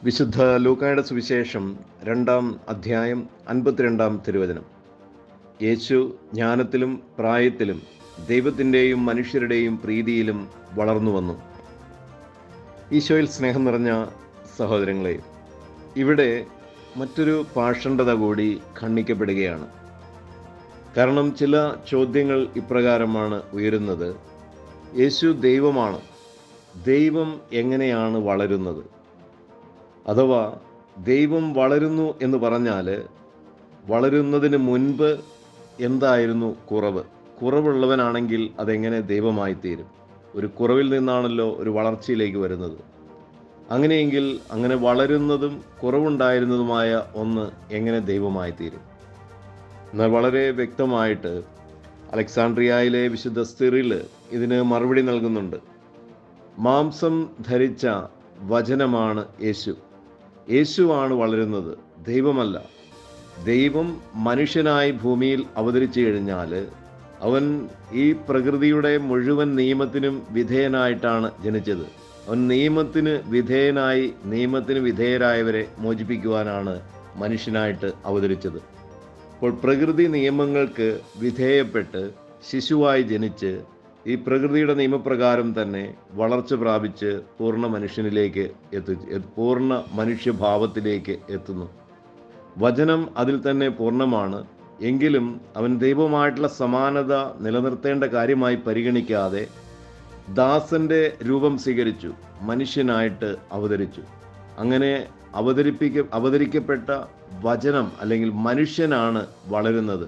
വിശുദ്ധ ലൂക്കായുടെ സുവിശേഷം 2-ാം അധ്യായം 52-ാം തിരുവചനം. യേശു ജ്ഞാനത്തിലും പ്രായത്തിലും ദൈവത്തിൻ്റെയും മനുഷ്യരുടെയും പ്രീതിയിലും വളർന്നു വന്നു. ഈശോയിൽ സ്നേഹം നിറഞ്ഞ സഹോദരങ്ങളെ, ഇവിടെ മറ്റൊരു പാഷണ്ഡത കൂടി ഖണ്ഡിക്കപ്പെടുകയാണ്. കാരണം ചില ചോദ്യങ്ങൾ ഇപ്രകാരമാണ് ഉയരുന്നത്. യേശു ദൈവമാണ്, ദൈവം എങ്ങനെയാണ് വളരുന്നത്? അഥവാ ദൈവം വളരുന്നു എന്ന് പറഞ്ഞാൽ വളരുന്നതിന് മുൻപ് എന്തായിരുന്നു കുറവ്? കുറവുള്ളവനാണെങ്കിൽ അതെങ്ങനെ ദൈവമായി തീരും? ഒരു കുറവിൽ നിന്നാണല്ലോ ഒരു വളർച്ചയിലേക്ക് വരുന്നത്. അങ്ങനെയെങ്കിൽ അങ്ങനെ വളരുന്നതും കുറവുണ്ടായിരുന്നതുമായ ഒന്ന് എങ്ങനെ ദൈവമായി തീരും? എന്നാൽ വളരെ വ്യക്തമായിട്ട് അലക്സാണ്ട്രിയയിലെ വിശുദ്ധ സിറിൽ ഇതിന് മറുപടി നൽകുന്നുണ്ട്. മാംസം ധരിച്ച വചനമാണ് യേശു. യേശുവാണ് വളരുന്നത്, ദൈവമല്ല. ദൈവം മനുഷ്യനായി ഭൂമിയിൽ അവതരിച്ചു കഴിഞ്ഞാൽ അവൻ ഈ പ്രകൃതിയുടെ മുഴുവൻ നിയമത്തിനും വിധേയനായിട്ടാണ് ജനിച്ചത്. അവൻ നിയമത്തിന് വിധേയരായവരെ മോചിപ്പിക്കുവാനാണ് മനുഷ്യനായിട്ട് അവതരിച്ചത്. അപ്പോൾ പ്രകൃതി നിയമങ്ങൾക്ക് വിധേയപ്പെട്ട് ശിശുവായി ജനിച്ച് ഈ പ്രകൃതിയുടെ നിയമപ്രകാരം തന്നെ വളർച്ച പ്രാപിച്ച് പൂർണ്ണ മനുഷ്യഭാവത്തിലേക്ക് എത്തുന്നു. വചനം അതിൽ തന്നെ പൂർണ്ണമാണ്. എങ്കിലും അവൻ ദൈവമായിട്ടുള്ള സമാനത നിലനിർത്തേണ്ട കാര്യമായി പരിഗണിക്കാതെ ദാസന്റെ രൂപം സ്വീകരിച്ചു, മനുഷ്യനായിട്ട് അവതരിച്ചു. അങ്ങനെ അവതരിക്കപ്പെട്ട വചനം അല്ലെങ്കിൽ മനുഷ്യനാണ് വളരുന്നത്.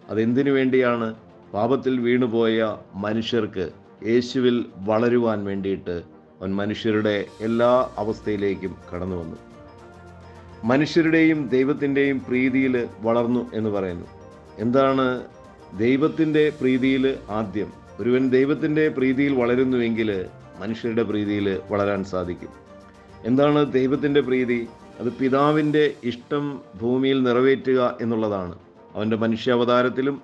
അതെന്തിനു വേണ്ടിയാണ്? പാപത്തിൽ വീണുപോയ മനുഷ്യർക്ക് യേശുവിൽ വളരുവാൻ വേണ്ടിയിട്ട് അവൻ മനുഷ്യരുടെ എല്ലാ അവസ്ഥയിലേക്കും കടന്നു വന്നു. മനുഷ്യരുടെയും ദൈവത്തിൻ്റെയും പ്രീതിയിൽ വളർന്നു എന്ന് പറയുന്നു. എന്താണ് ദൈവത്തിൻ്റെ പ്രീതിയിൽ? ആദ്യം ഒരുവൻ ദൈവത്തിൻ്റെ പ്രീതിയിൽ വളരുന്നുവെങ്കിൽ മനുഷ്യരുടെ പ്രീതിയിൽ വളരാൻ സാധിക്കും. എന്താണ് ദൈവത്തിൻ്റെ പ്രീതി? അത് പിതാവിൻ്റെ ഇഷ്ടം ഭൂമിയിൽ നിറവേറ്റുക എന്നുള്ളതാണ്. അവൻ്റെ മനുഷ്യാവതാരത്തിലും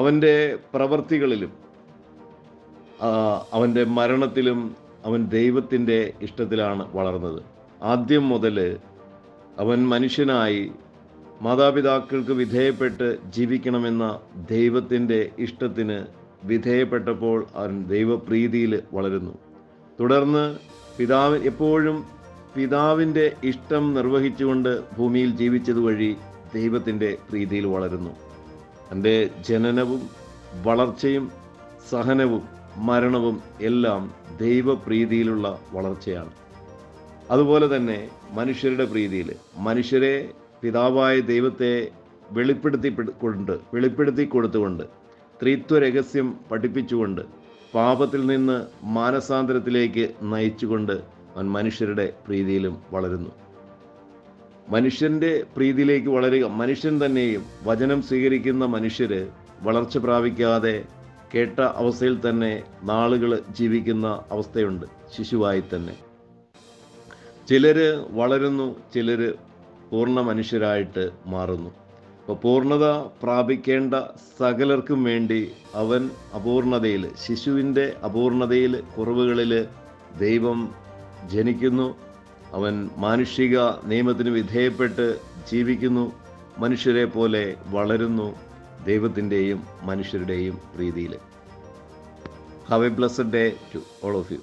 അവൻ്റെ പ്രവർത്തികളിലും അവൻ്റെ മരണത്തിലും അവൻ ദൈവത്തിൻ്റെ ഇഷ്ടത്തിലാണ് വളർന്നത്. ആദ്യം മുതൽ അവൻ മനുഷ്യനായി മാതാപിതാക്കൾക്ക് വിധേയപ്പെട്ട് ജീവിക്കണമെന്ന ദൈവത്തിൻ്റെ ഇഷ്ടത്തിന് വിധേയപ്പെട്ടപ്പോൾ അവൻ ദൈവപ്രീതിയിൽ വളരുന്നു. തുടർന്ന് എപ്പോഴും പിതാവിൻ്റെ ഇഷ്ടം നിർവഹിച്ചുകൊണ്ട് ഭൂമിയിൽ ജീവിച്ചതുവഴി ദൈവത്തിൻ്റെ പ്രീതിയിൽ വളരുന്നു. തൻ്റെ ജനനവും വളർച്ചയും സഹനവും മരണവും എല്ലാം ദൈവപ്രീതിയിലുള്ള വളർച്ചയാണ്. അതുപോലെ മനുഷ്യരുടെ പ്രീതിയിൽ മനുഷ്യരെ പിതാവായ ദൈവത്തെ വെളിപ്പെടുത്തി കൊടുത്തുകൊണ്ട് ത്രിത്വ രഹസ്യം പഠിപ്പിച്ചുകൊണ്ട് പാപത്തിൽ നിന്ന് മാനസാന്തരത്തിലേക്ക് നയിച്ചുകൊണ്ട് അവൻ മനുഷ്യരുടെ പ്രീതിയിലും വളരുന്നു. മനുഷ്യൻ്റെ പ്രീതിയിലേക്ക് വളരുക. മനുഷ്യൻ തന്നെയും വചനം സ്വീകരിക്കുന്ന മനുഷ്യര് വളർച്ച പ്രാപിക്കാതെ കേട്ട അവസ്ഥയിൽ തന്നെ നാളുകൾ ജീവിക്കുന്ന അവസ്ഥയുണ്ട്. ശിശുവായി തന്നെ ചിലര് വളരുന്നു, ചിലര് പൂർണ്ണ മനുഷ്യരായിട്ട് മാറുന്നു. അപ്പോൾ പൂർണ്ണത പ്രാപിക്കേണ്ട സകലർക്കും വേണ്ടി അവൻ അപൂർണതയിൽ, ശിശുവിൻ്റെ അപൂർണതയിൽ, കുറവുകളിൽ ദൈവം ജനിക്കുന്നു. അവൻ മാനുഷിക നിയമത്തിന് വിധേയപ്പെട്ട് ജീവിക്കുന്നു. മനുഷ്യരെ പോലെ വളരുന്നു ദൈവത്തിൻ്റെയും മനുഷ്യരുടെയും പ്രീതിയിൽ. Have a blessed day to all of U.